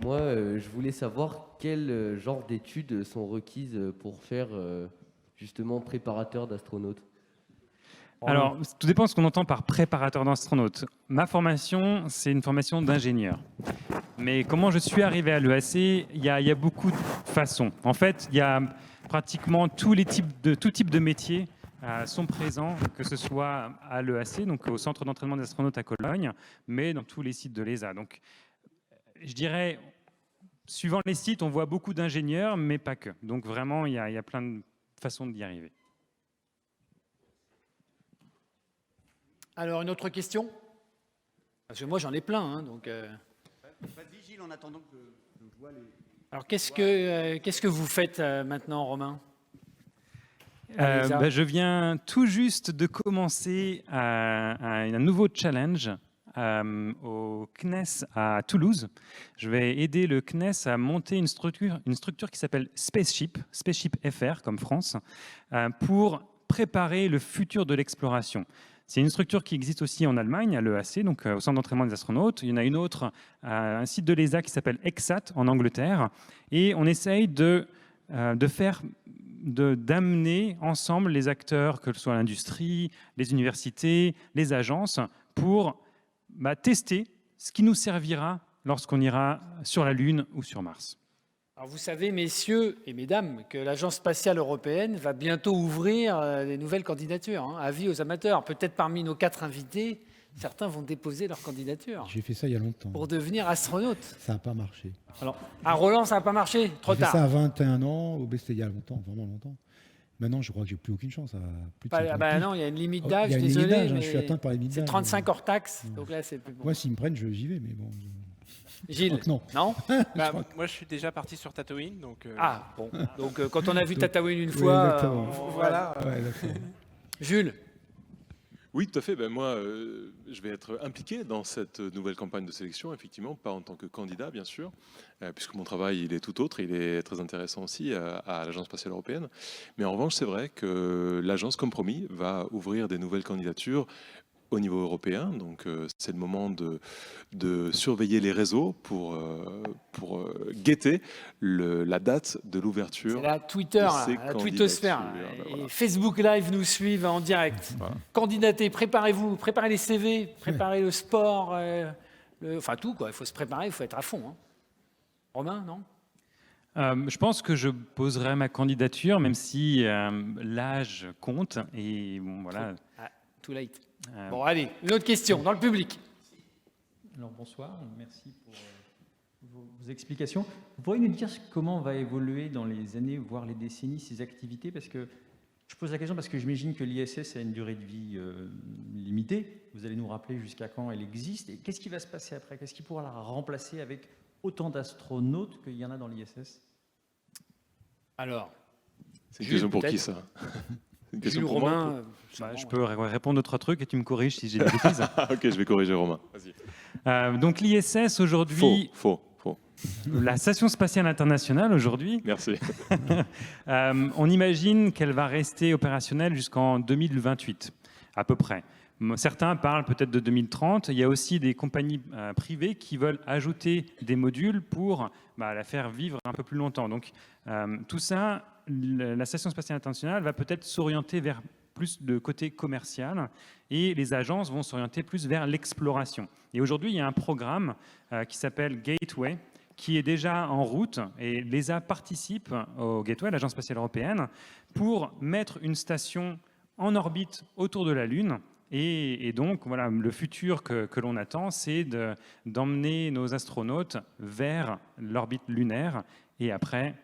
Moi, je voulais savoir quel genre d'études sont requises pour faire justement préparateur d'astronautes. Alors, tout dépend de ce qu'on entend par préparateur d'astronaute. Ma formation, c'est une formation d'ingénieur. Mais comment je suis arrivé à l'EAC, il y a beaucoup de façons. En fait, il y a pratiquement tout type de métiers sont présents, que ce soit à l'EAC, donc au Centre d'entraînement des astronautes à Cologne, mais dans tous les sites de l'ESA. Donc, je dirais, suivant les sites, on voit beaucoup d'ingénieurs, mais pas que. Donc vraiment, il y a plein de façons d'y arriver. Alors, une autre question? Parce que moi, j'en ai plein. Hein, donc, Vas-y, Gilles, en attendant que je vois les... Alors, qu'est-ce que vous faites maintenant, Romain? Je viens tout juste de commencer un nouveau challenge au CNES à Toulouse. Je vais aider le CNES à monter une structure qui s'appelle Spaceship FR comme France, pour préparer le futur de l'exploration. C'est une structure qui existe aussi en Allemagne, à l'EAC, donc au Centre d'entraînement des astronautes. Il y en a une autre, un site de l'ESA qui s'appelle EXAT en Angleterre. Et on essaye d'amener ensemble les acteurs, que ce soit l'industrie, les universités, les agences, pour tester ce qui nous servira lorsqu'on ira sur la Lune ou sur Mars. Alors vous savez, messieurs et mesdames, que l'Agence spatiale européenne va bientôt ouvrir des nouvelles candidatures, hein, avis aux amateurs. Peut-être parmi nos 4 invités, certains vont déposer leur candidature J'ai fait ça il y a longtemps. pour devenir astronaute. Ça n'a pas marché. Alors, à Roland, ça n'a pas marché, trop J'ai fait tard. ça à 21 ans, c'était il y a longtemps, vraiment longtemps. Maintenant, je crois que j'ai plus aucune chance. Plus de 50 piges. Non, il y a une limite Oh, d'âge, il y a une limite désolé. d'âge, hein, mais je suis atteint par les limites c'est d'âge. 35 hors taxe, donc là, c'est plus bon. Moi, s'ils me prennent, j'y vais, mais bon. Gilles, Non. non Moi, je suis déjà parti sur Tatooine, donc... Ah, bon. Donc, quand on a vu Tatooine une Oui, fois, exactement. voilà. Ouais, d'accord. Jules, Oui, tout à fait. Moi, je vais être impliqué dans cette nouvelle campagne de sélection, effectivement, pas en tant que candidat, bien sûr, puisque mon travail, il est tout autre, il est très intéressant aussi à l'Agence spatiale européenne. Mais en revanche, c'est vrai que l'agence, comme promis, va ouvrir des nouvelles candidatures au niveau européen. Donc, c'est le moment de surveiller les réseaux pour guetter la date de l'ouverture. c'est la Twitter, de ces la twittosphère. candidatures. Et Voilà. Facebook Live nous suivent en direct. Voilà. Candidatez, préparez-vous, préparez les CV, préparez le sport, enfin tout, quoi. Il faut se préparer, il faut être à fond. Hein. Romain, non? Je pense que je poserai ma candidature, même si l'âge compte. Et bon, voilà. Ah, too late. Bon, allez, une autre question, dans le public. Alors bonsoir, merci pour vos explications. Vous pourriez nous dire comment va évoluer dans les années, voire les décennies, ces activités? Parce que je pose la question parce que j'imagine que l'ISS a une durée de vie limitée. Vous allez nous rappeler jusqu'à quand elle existe. Et qu'est-ce qui va se passer après? Qu'est-ce qui pourra la remplacer avec autant d'astronautes qu'il y en a dans l'ISS? Alors, C'est une Jules, question pour qui, peut-être ça? C'est une Jules, question pour moi, Romain, Je peux répondre 2-3 trucs et tu me corriges si j'ai des bêtises. Ok, je vais corriger Romain. Vas-y. Donc l'ISS aujourd'hui, Faux. la Station spatiale internationale aujourd'hui, Merci. on imagine qu'elle va rester opérationnelle jusqu'en 2028, à peu près. Certains parlent peut-être de 2030. Il y a aussi des compagnies privées qui veulent ajouter des modules pour la faire vivre un peu plus longtemps. Donc tout ça, la Station spatiale internationale va peut-être s'orienter vers plus de côté commercial et les agences vont s'orienter plus vers l'exploration. Et aujourd'hui, il y a un programme qui s'appelle Gateway, qui est déjà en route, et l'ESA participe au Gateway, l'Agence spatiale européenne, pour mettre une station en orbite autour de la Lune. Et donc, voilà, le futur que l'on attend, c'est d'emmener nos astronautes vers l'orbite lunaire. Et après,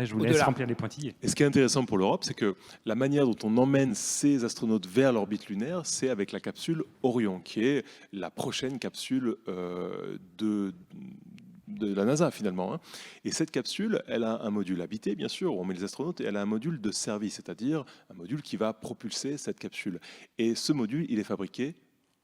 je vous laisse remplir les pointillés. Et ce qui est intéressant pour l'Europe, c'est que la manière dont on emmène ces astronautes vers l'orbite lunaire, c'est avec la capsule Orion, qui est la prochaine capsule de la NASA finalement. Hein. Et cette capsule, elle a un module habité, bien sûr, où on met les astronautes, et elle a un module de service, c'est-à-dire un module qui va propulser cette capsule. Et ce module, il est fabriqué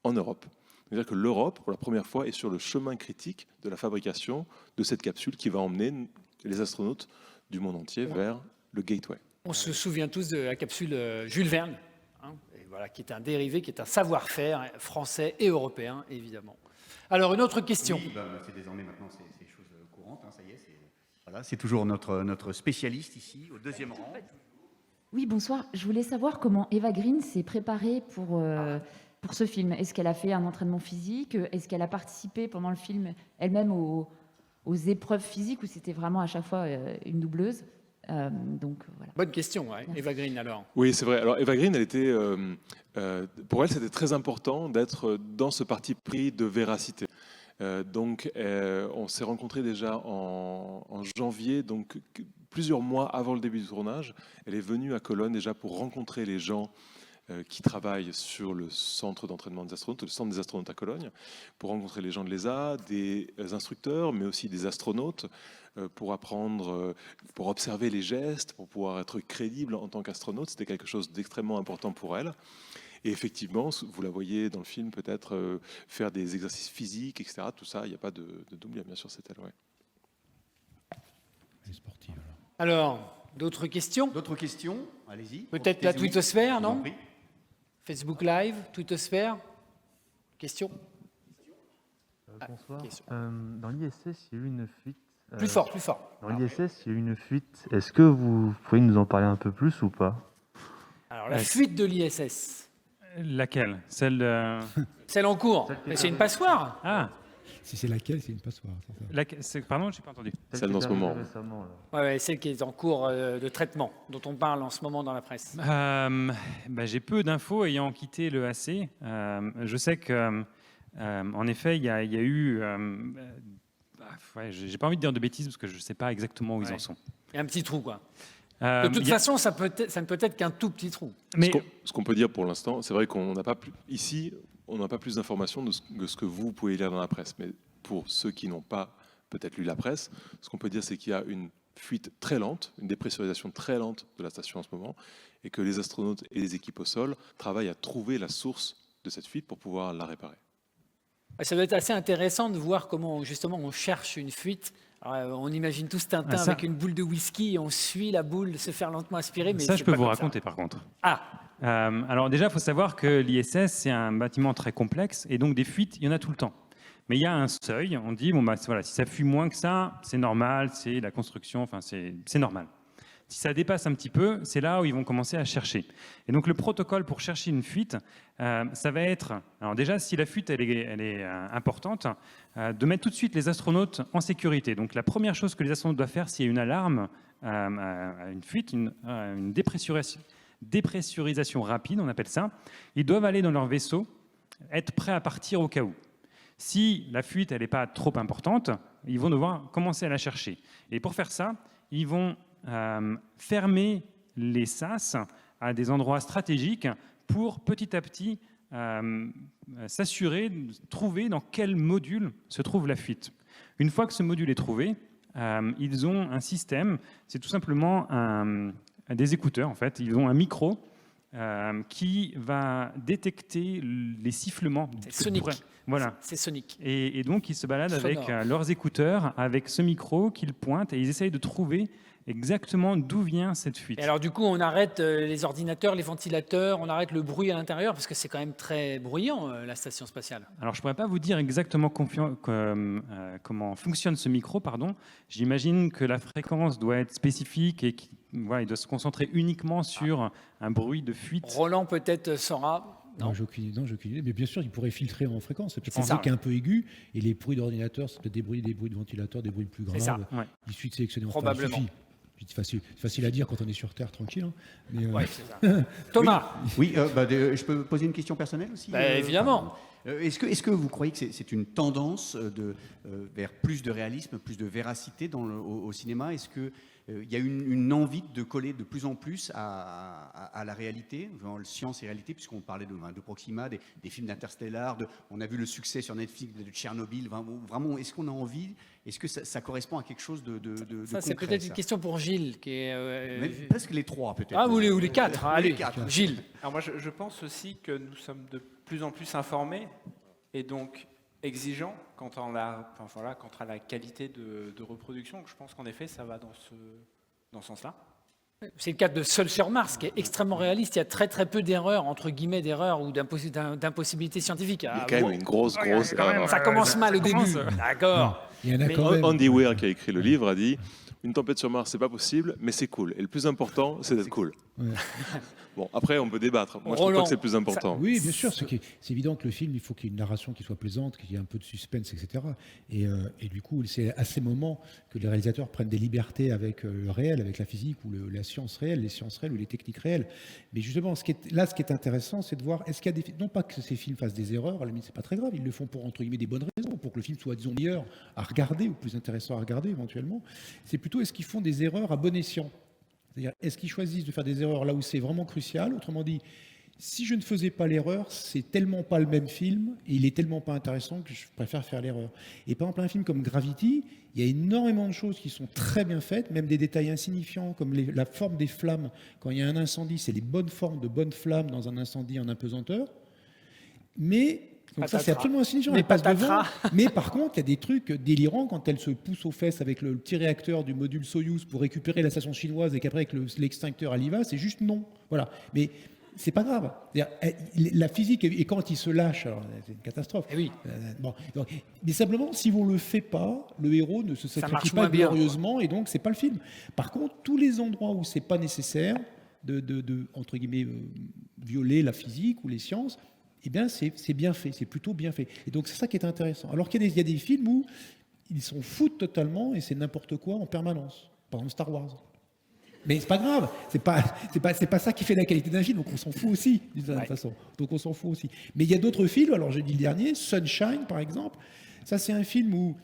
en Europe. C'est-à-dire que l'Europe, pour la première fois, est sur le chemin critique de la fabrication de cette capsule qui va emmener les astronautes du monde entier vers le Gateway. on se souvient tous de la capsule Jules Verne, hein, et voilà, qui est un dérivé, qui est un savoir-faire français et européen, évidemment. Alors, une autre question. Oui, c'est désormais maintenant, c'est chose courante, hein, ça y est. Voilà, c'est toujours notre spécialiste ici, au deuxième rang. Oui, bonsoir. Je voulais savoir comment Eva Green s'est préparée pour ce film. Est-ce qu'elle a fait un entraînement physique? Est-ce qu'elle a participé pendant le film elle-même aux épreuves physiques ou c'était vraiment à chaque fois une doubleuse? Donc, voilà. Bonne question, ouais. Eva Green, alors. Oui, c'est vrai. Alors Eva Green, pour elle, c'était très important d'être dans ce parti pris de véracité. Donc, on s'est rencontrés déjà en janvier, donc plusieurs mois avant le début du tournage. Elle est venue à Cologne déjà pour rencontrer les gens qui travaillent sur le centre d'entraînement des astronautes, le centre des astronautes à Cologne, pour rencontrer les gens de l'ESA, des instructeurs, mais aussi des astronautes, pour apprendre, pour observer les gestes, pour pouvoir être crédible en tant qu'astronaute. C'était quelque chose d'extrêmement important pour elle. Et effectivement, vous la voyez dans le film peut-être faire des exercices physiques, etc. Tout ça, il n'y a pas de double, bien sûr, c'est elle. Ouais. Elle est sportive, Alors, d'autres questions? D'autres questions? Allez-y. Peut-être la twittosphère, Je vous en non? prie. Facebook Live, twittosphère. Question? Bonsoir. question. Dans l'ISS, il y a eu une fuite. Plus fort, plus fort. Dans l'ISS, il y a eu une fuite. Est-ce que vous pourriez nous en parler un peu plus ou pas? Alors, la fuite de l'ISS. Laquelle? Celle de... Celle en cours. Mais c'est une passoire. Ah, Si c'est laquelle, c'est une passoire. C'est ça. pardon, je n'ai pas entendu. Celle dans ce moment. Récemment, là. Ouais, celle qui est en cours de traitement, dont on parle en ce moment dans la presse. J'ai peu d'infos ayant quitté le AC. Je sais que, en effet, il y a eu... j'ai pas envie de dire de bêtises parce que je ne sais pas exactement où ils en sont. Il y a un petit trou, quoi. De toute façon, ça ne peut être qu'un tout petit trou. Mais Ce qu'on peut dire pour l'instant, c'est vrai qu'on n'a pas plus, ici, on n'a pas plus d'informations de ce que vous pouvez lire dans la presse. Mais pour ceux qui n'ont pas peut-être lu la presse, ce qu'on peut dire, c'est qu'il y a une fuite très lente, une dépressurisation très lente de la station en ce moment, et que les astronautes et les équipes au sol travaillent à trouver la source de cette fuite pour pouvoir la réparer. Ça doit être assez intéressant de voir comment, justement, on cherche une fuite. Alors, on imagine tous Tintin avec une boule de whisky et on suit la boule se faire lentement aspirer. Mais ça, je peux vous raconter, par contre. Alors déjà, il faut savoir que l'ISS, c'est un bâtiment très complexe et donc des fuites, il y en a tout le temps. Mais il y a un seuil, on dit, voilà, si ça fuit moins que ça, c'est normal, c'est la construction, enfin c'est normal. Si ça dépasse un petit peu, c'est là où ils vont commencer à chercher. Et donc le protocole pour chercher une fuite, ça va être, alors déjà si la fuite elle est importante, de mettre tout de suite les astronautes en sécurité. Donc la première chose que les astronautes doivent faire s'il y a une alarme à une fuite, une dépressurisation rapide, on appelle ça, ils doivent aller dans leur vaisseau, être prêts à partir au cas où. Si la fuite elle n'est pas trop importante, ils vont devoir commencer à la chercher. Et pour faire ça, ils vont fermer les sas à des endroits stratégiques pour petit à petit s'assurer, trouver dans quel module se trouve la fuite. Une fois que ce module est trouvé, ils ont un système, c'est tout simplement des écouteurs en fait, ils ont un micro qui va détecter les sifflements. C'est sonique. Voilà. C'est sonique. Et donc ils se baladent Sonore. avec leurs écouteurs, avec ce micro qu'ils pointent et ils essayent de trouver exactement d'où vient cette fuite. Et alors du coup, on arrête les ordinateurs, les ventilateurs, on arrête le bruit à l'intérieur parce que c'est quand même très bruyant la station spatiale. Alors je ne pourrais pas vous dire exactement comment fonctionne ce micro, pardon. J'imagine que la fréquence doit être spécifique et voilà, il doit se concentrer uniquement sur un bruit de fuite. Roland peut-être saura. Non, j'ai aucune idée. Mais bien sûr, il pourrait filtrer en fréquence. C'est peut-être C'est un ça. bruit qui est un peu aigu, et les bruits d'ordinateur, c'est peut-être des bruits de ventilateur, des bruits plus graves. C'est ça. Ouais. Il suffit de sélectionner. Probablement. C'est facile à dire quand on est sur Terre, tranquille. Hein. Mais, Ouais, c'est ça. Thomas. Oui, je peux poser une question personnelle aussi Évidemment. Est-ce que vous croyez que c'est une tendance vers plus de réalisme, plus de véracité au cinéma? Est-ce que il y a une envie de coller de plus en plus à la réalité, genre science et réalité, puisqu'on parlait de Proxima, des films d'Interstellar, on a vu le succès sur Netflix de Tchernobyl. Vraiment, est-ce qu'on a envie? Est-ce que ça correspond à quelque chose de Ça, c'est concret, peut-être une question pour Gilles. Qui est, Mais presque les trois, peut-être. Ah, ou les quatre. Allez, Les quatre. Gilles. Alors moi, je pense aussi que nous sommes de plus en plus informés et donc exigeants quant à la qualité de reproduction. Donc, je pense qu'en effet, ça va dans ce sens-là. C'est le cas de Seul sur Mars, qui est extrêmement réaliste. Il y a très très peu d'erreurs, entre guillemets, d'erreurs ou d'impossibilités scientifiques. Il y a quand même une grosse erreur. Ça commence mal au début, d'accord. Il y en a quand même. Andy Weir, qui a écrit le livre, a dit « Une tempête sur Mars, c'est pas possible, mais c'est cool. Et le plus important, c'est d'être cool. Ouais. » Bon, après, on peut débattre. Moi, je trouve pas que c'est le plus important. Oui, bien sûr. C'est évident que le film, il faut qu'il y ait une narration qui soit plaisante, qu'il y ait un peu de suspense, etc. Et du coup, c'est à ces moments que les réalisateurs prennent des libertés avec le réel, avec la physique ou la science réelle, les sciences réelles ou les techniques réelles. Mais justement, ce qui est intéressant, c'est de voir, est-ce qu'il y a non pas que ces films fassent des erreurs, à la limite, c'est pas très grave, ils le font pour, entre guillemets, des bonnes raisons, pour que le film soit, disons, meilleur à regarder ou plus intéressant à regarder éventuellement. C'est plutôt, est-ce qu'ils font des erreurs à bon escient ? C'est-à-dire, est-ce qu'ils choisissent de faire des erreurs là où c'est vraiment crucial ? Autrement dit, si je ne faisais pas l'erreur, c'est tellement pas le même film et il est tellement pas intéressant que je préfère faire l'erreur. Et par exemple, un film comme Gravity, il y a énormément de choses qui sont très bien faites, même des détails insignifiants comme la forme des flammes. Quand il y a un incendie, c'est les bonnes formes de bonnes flammes dans un incendie en apesanteur. Mais donc ça, c'est absolument insignifiant. Mais elle passe devant. Mais par contre, il y a des trucs délirants quand elle se pousse aux fesses avec le petit réacteur du module Soyouz pour récupérer la station chinoise et qu'après, avec l'extincteur, elle y va. C'est juste non. Voilà. Mais c'est pas grave. La physique, et quand il se lâche, alors c'est une catastrophe. Eh oui. Bon, donc, mais simplement, si on le fait pas, le héros ne se sacrifie pas glorieusement et donc c'est pas le film. Par contre, tous les endroits où c'est pas nécessaire de entre guillemets, violer la physique ou les sciences, eh bien, c'est bien fait, c'est plutôt bien fait. Et donc, c'est ça qui est intéressant. Alors qu'il y a des films où ils s'en foutent totalement et c'est n'importe quoi en permanence. Par exemple, Star Wars. Mais c'est pas grave, c'est pas ça qui fait la qualité d'un film, donc on s'en fout aussi, d'une certaine façon. Donc on s'en fout aussi. Mais il y a d'autres films, alors j'ai dit le dernier, Sunshine, par exemple. Ça, c'est un film où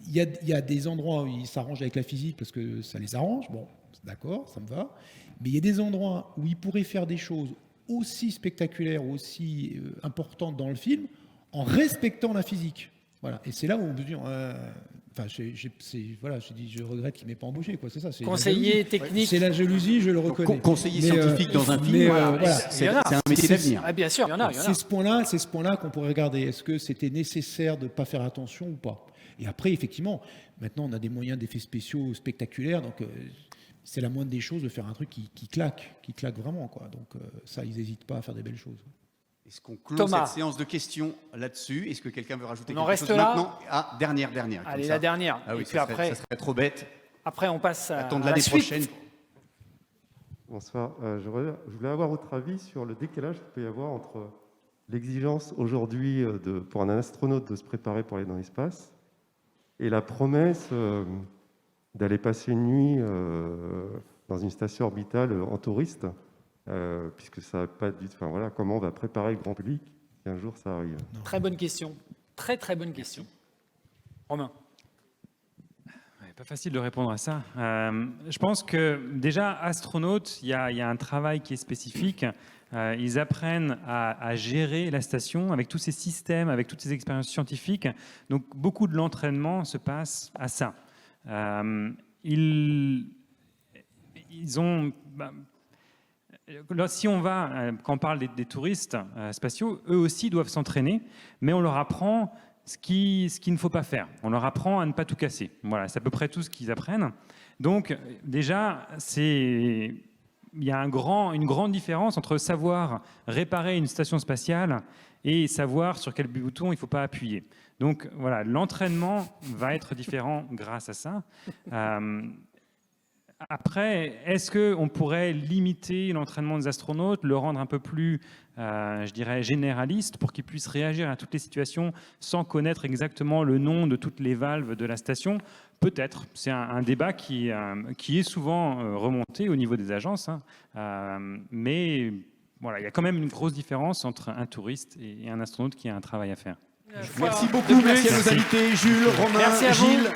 il y a des endroits où ils s'arrangent avec la physique parce que ça les arrange. Bon, d'accord, ça me va. Mais il y a des endroits où ils pourraient faire des choses aussi spectaculaire, aussi importante dans le film, en respectant la physique. Voilà. Et c'est là où on peut dire, enfin, je dis, je regrette qu'il ne m'ait pas embauché, quoi. C'est ça. Conseiller technique. C'est la jalousie, je le reconnais. Conseiller scientifique dans un film, c'est un métier d'avenir. Ah, bien sûr, il y en a. C'est ce point-là qu'on pourrait regarder. Est-ce que c'était nécessaire de ne pas faire attention ou pas ? Et après, effectivement, maintenant, on a des moyens d'effets spéciaux spectaculaires, donc c'est la moindre des choses de faire un truc qui claque vraiment, quoi. Donc ça, ils n'hésitent pas à faire des belles choses. Est-ce qu'on clôt cette séance de questions là-dessus ? Est-ce que quelqu'un veut rajouter quelque chose là maintenant ? Ah, dernière. Allez, la dernière. Ah oui, et puis après, ça serait trop bête. Après, on passe à l'année prochaine. Bonsoir. Je voulais avoir votre avis sur le décalage qu'il peut y avoir entre l'exigence aujourd'hui pour un astronaute de se préparer pour aller dans l'espace et la promesse d'aller passer une nuit dans une station orbitale en touriste, puisque ça n'a pas dit. Enfin voilà, comment on va préparer le grand public si un jour ça arrive. Très bonne question, très très bonne question. Romain. Pas facile de répondre à ça. Je pense que déjà, astronautes, il y a un travail qui est spécifique. Ils apprennent à gérer la station avec tous ces systèmes, avec toutes ces expériences scientifiques. Donc beaucoup de l'entraînement se passe à ça. Ils ont... si on va, quand on parle des touristes spatiaux, eux aussi doivent s'entraîner, mais on leur apprend ce qu'il ne faut pas faire. On leur apprend à ne pas tout casser. Voilà, c'est à peu près tout ce qu'ils apprennent. Donc déjà, il y a une grande différence entre savoir réparer une station spatiale et savoir sur quel bouton il ne faut pas appuyer. Donc voilà, l'entraînement va être différent grâce à ça. Après, est-ce qu'on pourrait limiter l'entraînement des astronautes, le rendre un peu plus, je dirais, généraliste pour qu'ils puissent réagir à toutes les situations sans connaître exactement le nom de toutes les valves de la station ? Peut-être. C'est un débat qui est souvent remonté au niveau des agences. Mais voilà, il y a quand même une grosse différence entre un touriste et un astronaute qui a un travail à faire. Merci beaucoup. Merci à nos invités, Jules, Romain, Gilles.